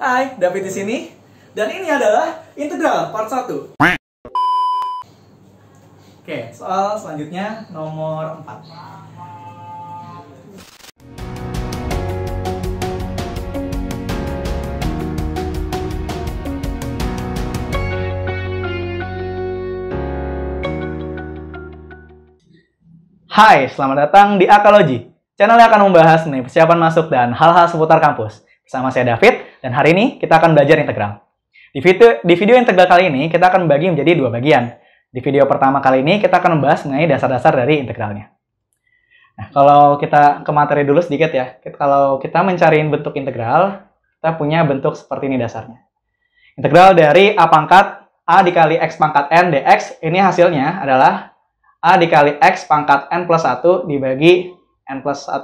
Hai, David di sini. Dan ini adalah integral part 1. Oke, soal selanjutnya nomor 4. Hai, selamat datang di Akalogy. Channel yang akan membahas mengenai persiapan masuk dan hal-hal seputar kampus. Bersama saya David, dan hari ini kita akan belajar integral. Di video integral kali ini, kita akan membagi menjadi dua bagian. Di video pertama kali ini, kita akan membahas mengenai dasar-dasar dari integralnya. Nah, kalau kita ke materi dulu sedikit ya. Kalau kita mencari bentuk integral, kita punya bentuk seperti ini dasarnya. Integral dari A pangkat A dikali X pangkat N dx, ini hasilnya adalah A dikali X pangkat N plus 1 dibagi N plus 1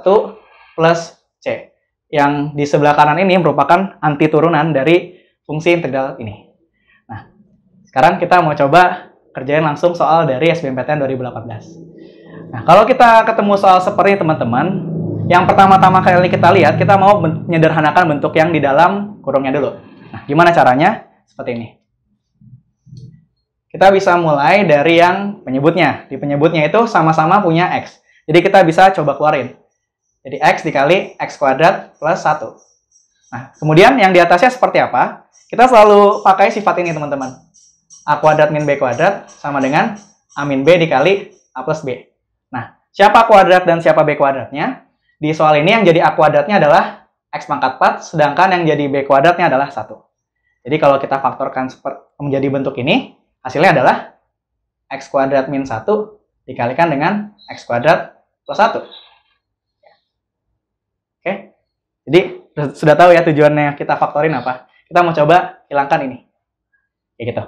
plus C. Yang di sebelah kanan ini merupakan anti turunan dari fungsi integral ini. Nah, sekarang kita mau coba kerjain langsung soal dari SBMPTN 2018. Nah, kalau kita ketemu soal seperti ini teman-teman, yang pertama-tama kali kita lihat, kita mau menyederhanakan bentuk yang di dalam kurungnya dulu. Nah, gimana caranya? Seperti ini. Kita bisa mulai dari yang penyebutnya. Di penyebutnya itu sama-sama punya X. Jadi kita bisa coba keluarin. Jadi X dikali X kuadrat plus 1. Nah, kemudian yang di atasnya seperti apa? Kita selalu pakai sifat ini, teman-teman. A kuadrat min B kuadrat sama dengan A min B dikali A plus B. Nah, siapa kuadrat dan siapa B kuadratnya? Di soal ini yang jadi A kuadratnya adalah X pangkat 4, sedangkan yang jadi B kuadratnya adalah 1. Jadi kalau kita faktorkan menjadi bentuk ini, hasilnya adalah X kuadrat min 1 dikalikan dengan X kuadrat plus 1. Oke, jadi sudah tahu ya tujuannya kita faktorin apa. Kita mau coba hilangkan ini. Kayak gitu.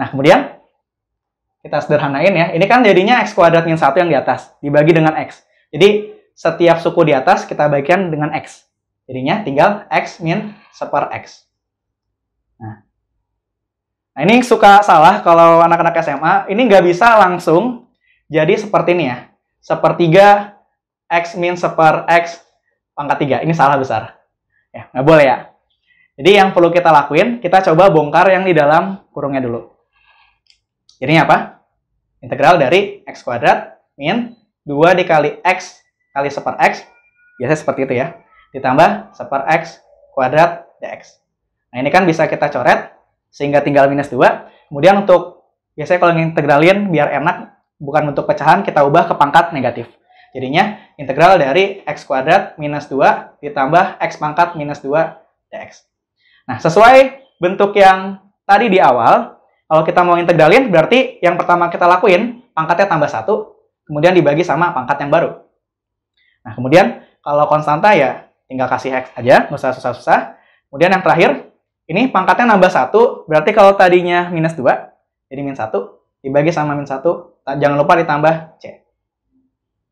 Nah, kemudian kita sederhanain ya. Ini kan jadinya X kuadrat min 1 yang di atas, dibagi dengan X. Jadi, setiap suku di atas kita bagikan dengan X. Jadinya tinggal X min seper X. Nah, ini suka salah kalau anak-anak SMA. Ini nggak bisa langsung jadi seperti ini ya. Sepertiga X min seper X pangkat 3. Ini salah besar. Ya, nggak boleh ya. Jadi yang perlu kita lakuin, kita coba bongkar yang di dalam kurungnya dulu. Jadinya apa? Integral dari X kuadrat min 2 dikali X kali seper X. Biasanya seperti itu ya. Ditambah seper X kuadrat dx. Nah, ini kan bisa kita coret sehingga tinggal minus 2. Kemudian untuk, biasanya kalau ngintegralin biar enak, bukan bentuk pecahan, kita ubah ke pangkat negatif. Jadinya integral dari X kuadrat minus 2 ditambah X pangkat minus 2 dx. Nah, sesuai bentuk yang tadi di awal, kalau kita mau integralin, berarti yang pertama kita lakuin, pangkatnya tambah 1, kemudian dibagi sama pangkat yang baru. Nah, kemudian kalau konstanta ya tinggal kasih X aja, nggak usah susah-susah. Kemudian yang terakhir, ini pangkatnya nambah 1, berarti kalau tadinya minus 2, jadi min 1, dibagi sama min 1, jangan lupa ditambah C.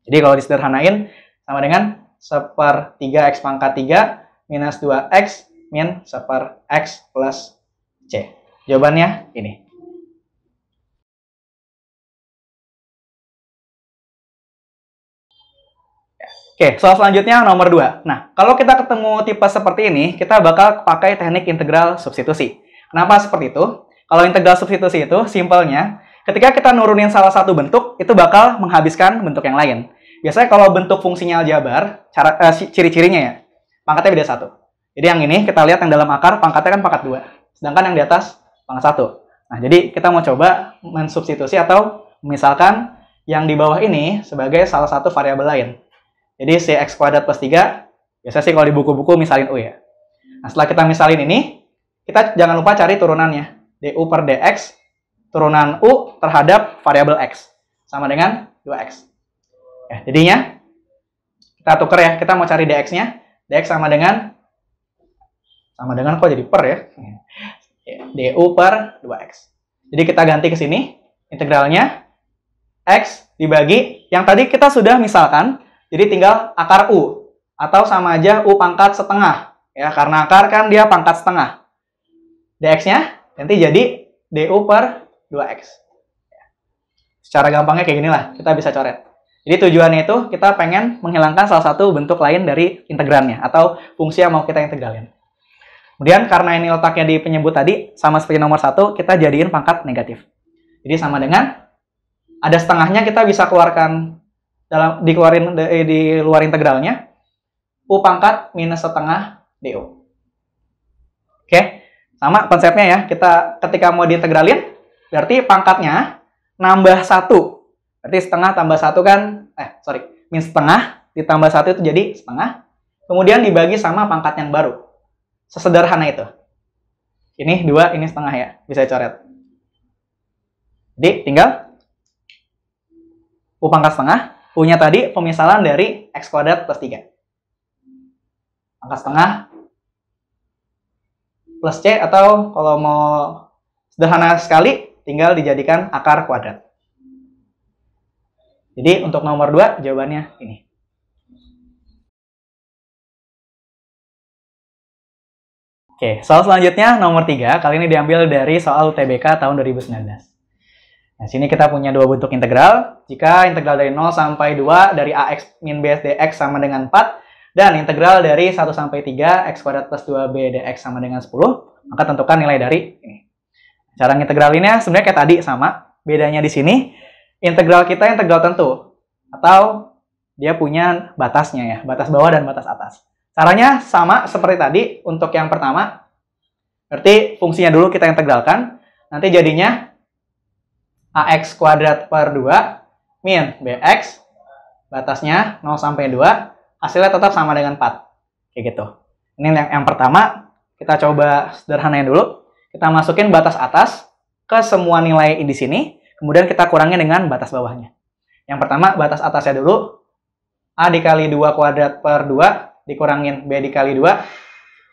Jadi kalau disederhanain, sama dengan seper 3X pangkat 3 minus 2X min seper X plus C. Jawabannya ini. Oke, soal selanjutnya nomor 2. Nah, kalau kita ketemu tipe seperti ini, kita bakal pakai teknik integral substitusi. Kenapa seperti itu? Kalau integral substitusi itu, simpelnya, ketika kita nurunin salah satu bentuk, itu bakal menghabiskan bentuk yang lain. Biasanya kalau bentuk fungsinya aljabar, ciri-cirinya ya, pangkatnya beda 1. Jadi yang ini, kita lihat yang dalam akar, pangkatnya kan pangkat 2. Sedangkan yang di atas, pangkat 1. Nah, jadi kita mau coba mensubstitusi atau misalkan yang di bawah ini sebagai salah satu variabel lain. Jadi si X kuadrat plus 3, biasanya sih kalau di buku-buku misalin U ya. Nah, setelah kita misalin ini, kita jangan lupa cari turunannya. DU per DX, turunan U terhadap variabel X. Sama dengan 2X. Ya, jadinya, kita tuker ya. Kita mau cari DX-nya. DX sama dengan kok jadi per ya. DU per 2X. Jadi kita ganti ke sini. Integralnya, X dibagi. Yang tadi kita sudah misalkan, jadi tinggal akar U. Atau sama aja U pangkat setengah. Ya, karena akar kan dia pangkat setengah. DX-nya nanti jadi DU per 2X. Secara gampangnya kayak gini lah. Kita bisa coret. Jadi tujuannya itu kita pengen menghilangkan salah satu bentuk lain dari integrannya. Atau fungsi yang mau kita integralin. Kemudian karena ini letaknya di penyebut tadi, sama seperti nomor 1, kita jadiin pangkat negatif. Jadi sama dengan, ada setengahnya kita bisa keluarkan, di luar integralnya, U pangkat minus setengah DU. Oke, sama konsepnya ya, kita ketika mau diintegralin, berarti pangkatnya nambah 1. Berarti setengah tambah 1 kan, min setengah ditambah 1 itu jadi setengah. Kemudian dibagi sama pangkat yang baru. Sesederhana itu. Ini 2, ini setengah ya. Bisa coret. Jadi tinggal U pangkat setengah. U-nya tadi pemisalan dari X kuadrat plus 3. Pangkat setengah plus C, atau kalau mau sederhana sekali, tinggal dijadikan akar kuadrat. Jadi untuk nomor 2 jawabannya ini. Oke, soal selanjutnya nomor 3. Kali ini diambil dari soal UTBK tahun 2019. Nah, sini kita punya dua bentuk integral. Jika integral dari 0 sampai 2 dari AX min BS dx sama dengan 4, dan integral dari 1 sampai 3 X kuadrat plus 2B dx sama dengan 10, maka tentukan nilai dari ini. Cara integralinnya sebenarnya kayak tadi sama. Bedanya di sini, integral kita integral tentu. Atau dia punya batasnya ya, batas bawah dan batas atas. Caranya sama seperti tadi untuk yang pertama. Berarti fungsinya dulu kita integralkan. Nanti jadinya AX kuadrat per 2 min BX, batasnya 0 sampai 2, hasilnya tetap sama dengan 4. Kayak gitu. Ini yang pertama, kita coba sederhanain dulu. Kita masukin batas atas ke semua nilai di sini, kemudian kita kurangi dengan batas bawahnya. Yang pertama, batas atasnya dulu, A dikali 2 kuadrat per 2, dikurangin B dikali 2,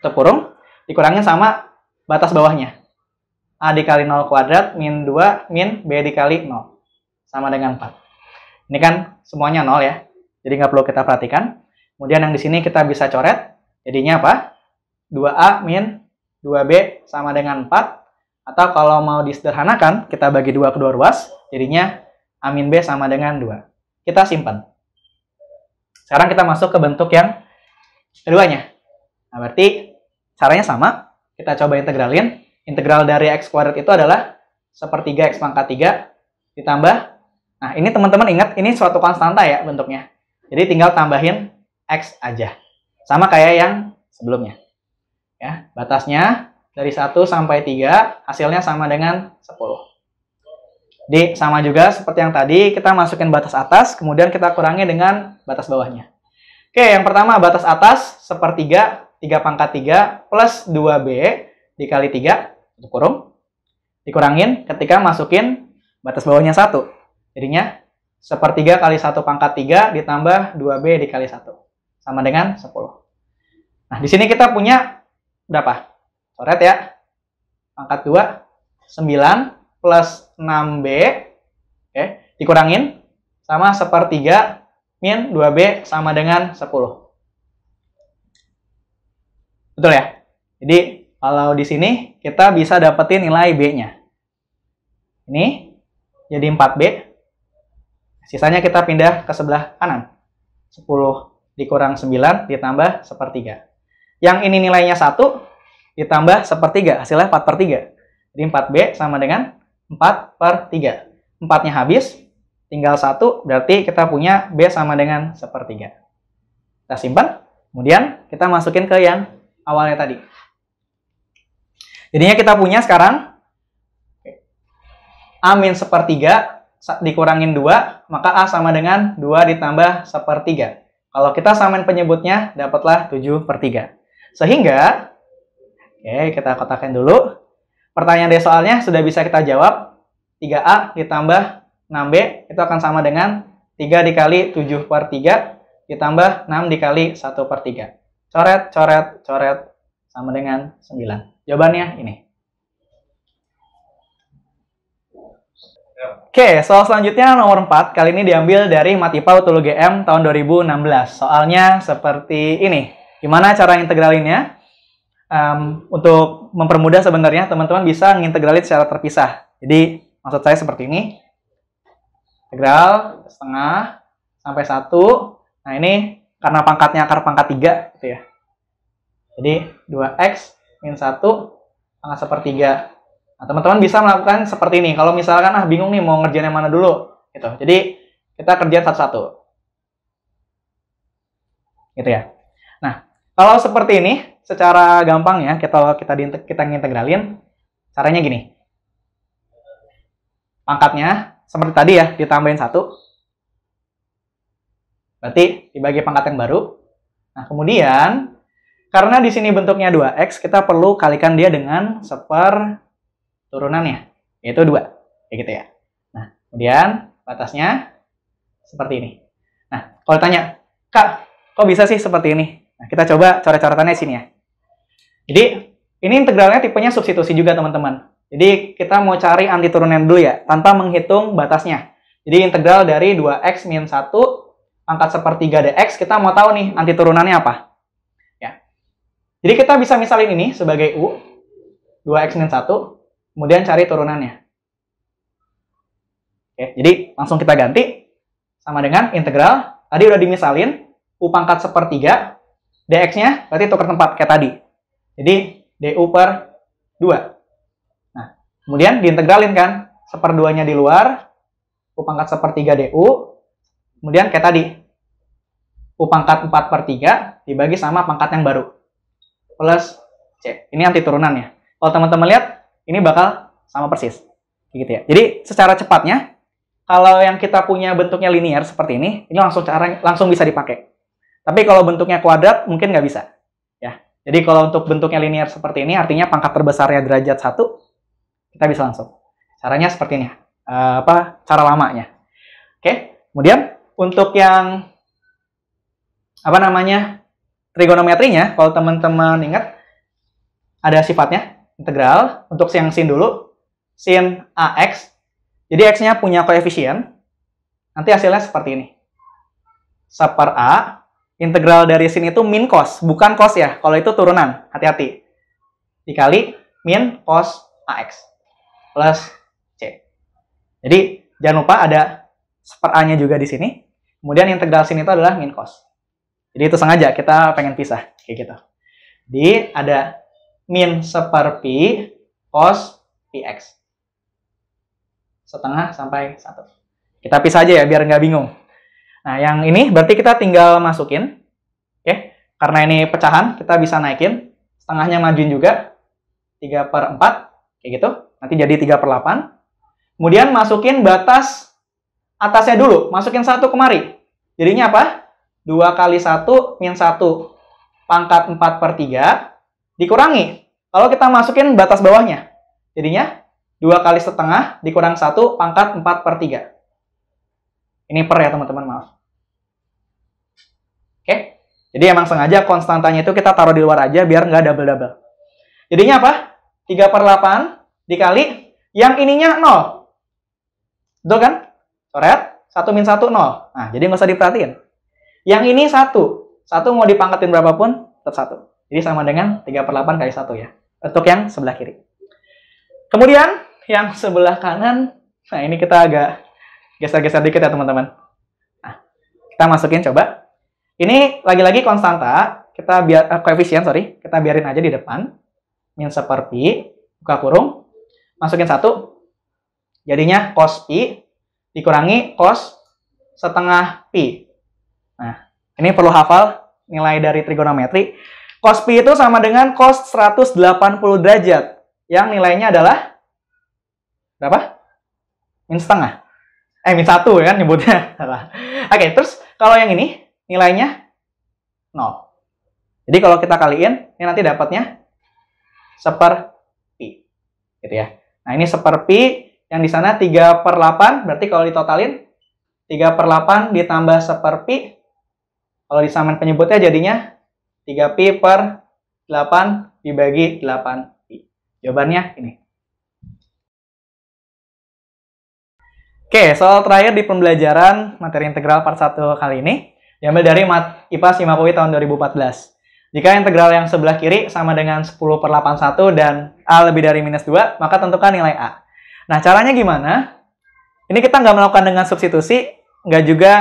tutup kurung, dikurangin sama batas bawahnya. A dikali 0 kuadrat min 2 min B dikali 0. Sama dengan 4. Ini kan semuanya 0 ya. Jadi nggak perlu kita perhatikan. Kemudian yang di sini kita bisa coret. Jadinya apa? 2A min 2B sama dengan 4. Atau kalau mau disederhanakan, kita bagi 2 kedua ruas. Jadinya A min B sama dengan 2. Kita simpan. Sekarang kita masuk ke bentuk yang keduanya. Nah, berarti caranya sama. Kita coba integralin. Integral dari X kuadrat itu adalah sepertiga X pangkat 3 ditambah. Nah, ini teman-teman ingat, ini suatu konstanta ya bentuknya. Jadi tinggal tambahin X aja. Sama kayak yang sebelumnya. Ya, batasnya dari 1 sampai 3, hasilnya sama dengan 10. Jadi sama juga seperti yang tadi, kita masukin batas atas, kemudian kita kurangi dengan batas bawahnya. Oke, yang pertama batas atas sepertiga 3 pangkat 3 plus 2B dikali 3, tutup kurung, dikurangin ketika masukin batas bawahnya 1. Jadinya sepertiga kali 1 pangkat 3 ditambah 2B dikali 1. Sama dengan 10. Nah, di sini kita punya berapa? Coret ya. Pangkat 2, 9 plus 6B. Oke, dikurangin sama sepertiga min 2B sama dengan 10. Betul ya? Jadi, kalau di sini kita bisa dapetin nilai B-nya. Ini jadi 4B. Sisanya kita pindah ke sebelah kanan. 10 dikurang 9 ditambah sepertiga. Yang ini nilainya 1 ditambah sepertiga. Hasilnya 4 per 3. Jadi 4B sama dengan 4 per 3. 4-nya habis. Tinggal 1. Berarti kita punya B sama dengan sepertiga. Kita simpan. Kemudian kita masukin ke yang awalnya tadi. Jadinya kita punya sekarang A min sepertiga dikurangin 2, maka A sama dengan 2 ditambah sepertiga. Kalau kita samain penyebutnya, dapatlah 7 per 3. Sehingga, oke, kita kotakin dulu. Pertanyaan dari soalnya sudah bisa kita jawab. 3A ditambah 6B itu akan sama dengan 3 dikali 7 per 3 ditambah 6 dikali 1 per 3. Coret, coret, coret, sama dengan 9. Jawabannya ini. Oke, soal selanjutnya nomor 4. Kali ini diambil dari Matipa Utulu GM tahun 2016. Soalnya seperti ini. Gimana cara integralinnya? Untuk mempermudah sebenarnya, teman-teman bisa ngintegralin secara terpisah. Jadi, maksud saya seperti ini. Integral setengah sampai 1. Nah, ini karena pangkatnya akar pangkat 3. Gitu ya. Jadi, 2X min 1 pangkat sepertiga. Nah, teman-teman bisa melakukan seperti ini. Kalau misalkan bingung nih mau ngerjain yang mana dulu, gitu. Jadi kita kerjain satu-satu. Gitu ya. Nah, kalau seperti ini, secara gampang ya, kita ngintegralin, caranya gini. Pangkatnya seperti tadi ya, ditambahin 1. Berarti dibagi pangkat yang baru. Nah, kemudian karena di sini bentuknya 2x, kita perlu kalikan dia dengan turunannya, yaitu 2. Kayak gitu ya. Nah, kemudian batasnya seperti ini. Nah, kalau ditanya, Kak, kok bisa sih seperti ini? Nah, kita coba coret-coretannya di sini ya. Jadi, ini integralnya tipenya substitusi juga, teman-teman. Jadi, kita mau cari anti turunan dulu ya, tanpa menghitung batasnya. Jadi, integral dari 2x min 1 pangkat sepertiga dx, kita mau tahu nih anti turunannya apa. Ya. Jadi, kita bisa misalin ini sebagai u, 2x min 1, kemudian cari turunannya. Oke, jadi langsung kita ganti sama dengan integral. Tadi udah dimisalin, u pangkat sepertiga, dx-nya berarti tukar tempat kayak tadi. Jadi du per 2. Nah, kemudian diintegralin kan, seperduanya di luar, u pangkat sepertiga du, kemudian kayak tadi, u pangkat 4 per 3 dibagi sama pangkat yang baru, plus c. Ini anti turunannya. Kalau teman-teman lihat, ini bakal sama persis. Gitu ya. Jadi secara cepatnya, kalau yang kita punya bentuknya linear seperti ini langsung bisa dipakai. Tapi kalau bentuknya kuadrat, mungkin nggak bisa. Ya. Jadi kalau untuk bentuknya linear seperti ini, artinya pangkat terbesarnya derajat 1, kita bisa langsung. Caranya seperti ini. Cara lamanya. Oke. Kemudian, untuk yang trigonometrinya, kalau teman-teman ingat, ada sifatnya, integral. Untuk yang sin dulu, sin AX. Jadi X-nya punya koefisien. Nanti hasilnya seperti ini. 1/A. Integral dari sin itu min cos, bukan cos ya. Kalau itu turunan, hati-hati. Dikali min cos AX plus C. Jadi jangan lupa ada 1/A-nya juga di sini. Kemudian integral sin itu adalah min cos. Jadi itu sengaja kita pengen pisah kayak gitu. Jadi ada min 1/pi cos px. Setengah sampai 1. Kita pisah aja ya biar nggak bingung. Nah, yang ini berarti kita tinggal masukin. Oke. Karena ini pecahan, kita bisa naikin. Setengahnya majuin juga. 3/4. Kayak gitu. Nanti jadi 3/8. Kemudian masukin batas atasnya dulu. Masukin 1 kemari. Jadinya apa? 2 kali 1 min 1 pangkat 4/3 dikurangi. Kalau kita masukin batas bawahnya. Jadinya 2 kali setengah dikurang 1 pangkat 4/3. Ini per ya teman-teman, maaf. Oke, jadi emang sengaja konstantanya itu kita taruh di luar aja biar nggak double-double. Jadinya apa? 3/8 dikali yang ininya 0. Betul kan? Coret, 1 min 1, 0. Nah, jadi nggak usah diperhatiin. Yang ini 1. 1 mau dipangkatin berapapun, tetap 1. Jadi sama dengan 3/8 kali 1 ya. Untuk yang sebelah kiri. Kemudian, yang sebelah kanan, nah ini kita agak geser-geser dikit ya teman-teman. Nah, kita masukin coba. Ini lagi-lagi konstanta, koefisien, kita biarin aja di depan. Min 1/pi, buka kurung, masukin 1. Jadinya cos pi dikurangi cos setengah pi. Nah, ini perlu hafal nilai dari trigonometri. Cos pi itu sama dengan cos 180 derajat. Yang nilainya adalah berapa? Min setengah. Min 1 ya kan nyebutnya. Oke, terus kalau yang ini nilainya 0. Jadi kalau kita kaliin, ini nanti dapatnya 1/pi. Gitu ya. Nah, ini 1/pi, yang di sana 3/8, berarti kalau ditotalin 3/8 ditambah 1/pi. Kalau disamain penyebutnya jadinya 3pi/8 dibagi 8pi. Jawabannya ini. Oke, soal terakhir di pembelajaran materi integral part 1 kali ini diambil dari IPA Simakowi tahun 2014. Jika integral yang sebelah kiri sama dengan 10/81 dan A lebih dari -2, maka tentukan nilai A. Nah, caranya gimana? Ini kita nggak melakukan dengan substitusi, nggak juga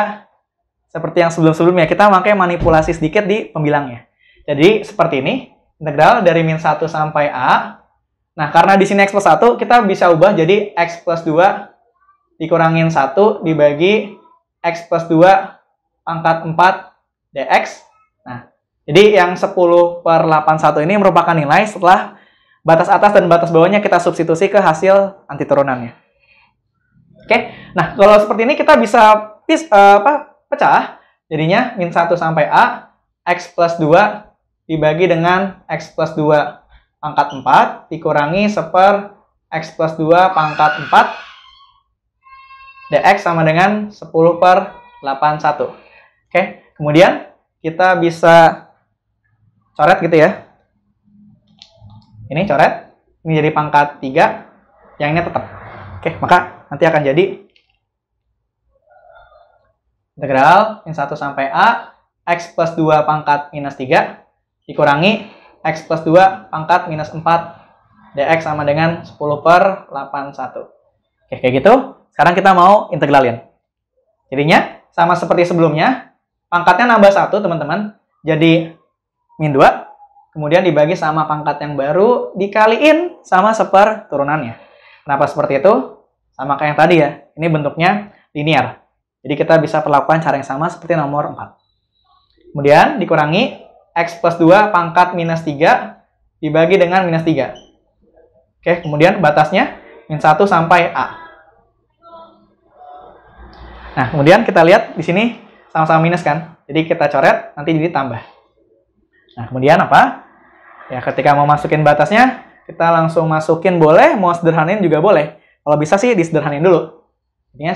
seperti yang sebelum-sebelumnya. Kita pakai manipulasi sedikit di pembilangnya. Jadi, seperti ini. integral dari min 1 sampai A. Nah, karena di sini X plus 1, kita bisa ubah jadi X plus 2 dikurangin 1 dibagi X plus 2 pangkat 4 dx. Nah, jadi yang 10/81 ini merupakan nilai setelah batas atas dan batas bawahnya kita substitusi ke hasil antiturunannya. Oke, nah kalau seperti ini kita bisa pecah. Jadinya min 1 sampai A, X plus 2 dibagi dengan X plus 2 pangkat 4 dikurangi X plus 2 pangkat 4 dx sama dengan 10/81. Oke, kemudian kita bisa coret gitu ya. Ini coret, ini jadi pangkat 3, yang ini tetap. Oke, maka nanti akan jadi integral min 1 sampai A, X plus 2 pangkat minus 3 dikurangi X plus 2 pangkat minus 4 dx sama dengan 10/81. Oke, kayak gitu. Sekarang kita mau integralin. Jadinya sama seperti sebelumnya, pangkatnya nambah 1, teman-teman. Jadi min 2, kemudian dibagi sama pangkat yang baru, dikaliin sama seperturunannya. Kenapa seperti itu? Sama kayak yang tadi ya. Ini bentuknya linear. Jadi kita bisa perlakukan cara yang sama seperti nomor 4. Kemudian dikurangi X plus 2 pangkat minus 3 dibagi dengan minus 3. Oke, kemudian batasnya min 1 sampai A. Nah, kemudian kita lihat di sini sama-sama minus kan? Jadi kita coret, nanti jadi tambah. Nah, kemudian apa? Ya, ketika mau masukin batasnya, kita langsung masukin boleh, mau sederhanain juga boleh. Kalau bisa sih disederhanain dulu. Jadinya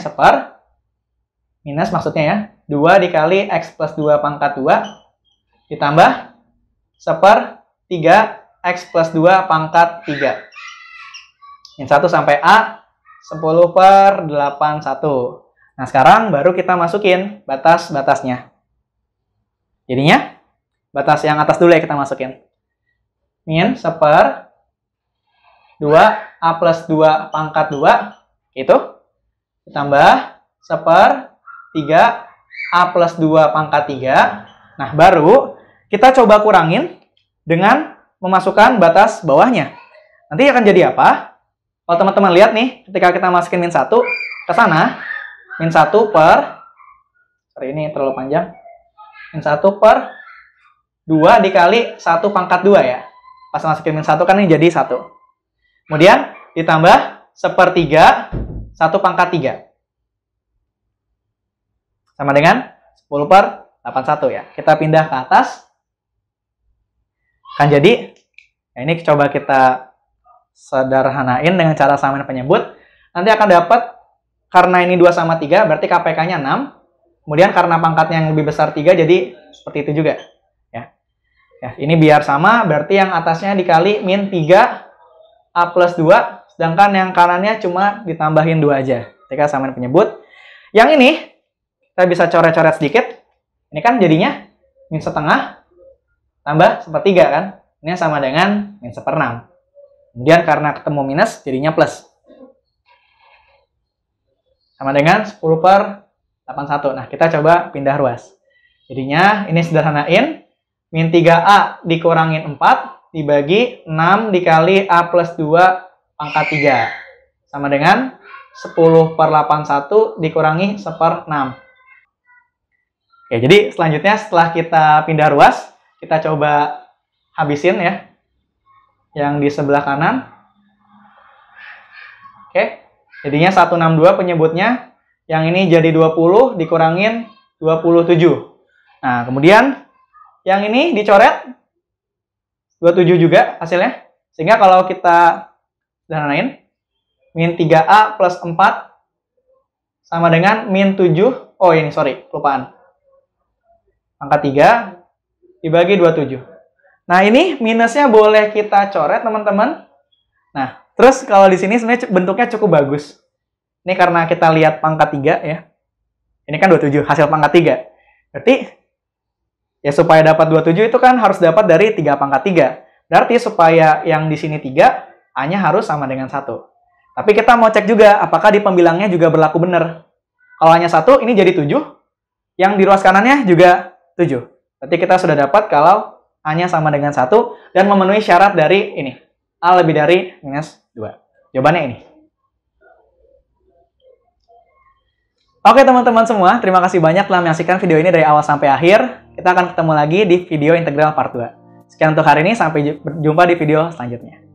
minus maksudnya ya, 2 dikali X plus 2 pangkat 2 ditambah 1/3 X plus 2 pangkat 3. Min 1 sampai A 10/81. Nah, sekarang baru kita masukin batas-batasnya. Jadinya, batas yang atas dulu ya kita masukin. Min 1/2 A plus 2 pangkat 2, itu. Ditambah 1/3 A plus 2 pangkat 3. Nah, baru kita coba kurangin dengan memasukkan batas bawahnya. Nanti akan jadi apa? Kalau teman-teman lihat nih, ketika kita masukin min 1 ke sana, min 1 sorry ini terlalu panjang. Min 1/2 dikali 1 pangkat 2 ya. Pas masukin min 1 kan ini jadi 1. Kemudian ditambah 1/3 1 pangkat 3. Sama dengan 10/81 ya. Kita pindah ke atas. Kan jadi, ya ini coba kita sederhanain dengan cara samain penyebut. Nanti akan dapat, karena ini 2 sama 3, berarti KPK-nya 6. Kemudian karena pangkatnya yang lebih besar 3, jadi seperti itu juga. Ya, ini biar sama, berarti yang atasnya dikali min 3 A plus 2, sedangkan yang kanannya cuma ditambahin 2 aja. Ketika samain penyebut. Yang ini, kita bisa coret-coret sedikit. Ini kan jadinya min 1/2 tambah 1/3 kan? Ini sama dengan min 1/6. Kemudian karena ketemu minus, jadinya plus. Sama dengan 10/81. Nah, kita coba pindah ruas. Jadinya ini sederhanain. Min 3A dikurangin 4 dibagi 6 dikali A plus 2 pangkat 3. Sama dengan 10/81 dikurangi 1/6. Oke, jadi selanjutnya setelah kita pindah ruas, kita coba habisin ya. Yang di sebelah kanan. Oke. Jadinya 162 penyebutnya. Yang ini jadi 20 dikurangin 27. Nah, kemudian yang ini dicoret 27 juga hasilnya. Sehingga kalau kita sederhanain, min 3A plus 4 sama dengan min 7. Oh ini, sorry, kelupaan. Angka 3 dibagi 27. Nah, ini minusnya boleh kita coret, teman-teman. Nah, terus kalau di sini sebenarnya bentuknya cukup bagus. Ini karena kita lihat pangkat 3 ya. Ini kan 27, hasil pangkat 3. Berarti, ya supaya dapat 27 itu kan harus dapat dari 3 pangkat 3. Berarti supaya yang di sini 3, A-nya harus sama dengan 1. Tapi kita mau cek juga, apakah di pembilangnya juga berlaku benar. Kalau hanya 1, ini jadi 7. Yang di ruas kanannya juga 7. Berarti kita sudah dapat kalau A-nya sama dengan 1 dan memenuhi syarat dari ini. A lebih dari minus 2. Jawabannya ini. Oke teman-teman semua, terima kasih banyak telah menyaksikan video ini dari awal sampai akhir. Kita akan ketemu lagi di video integral part 2. Sekian untuk hari ini, sampai jumpa di video selanjutnya.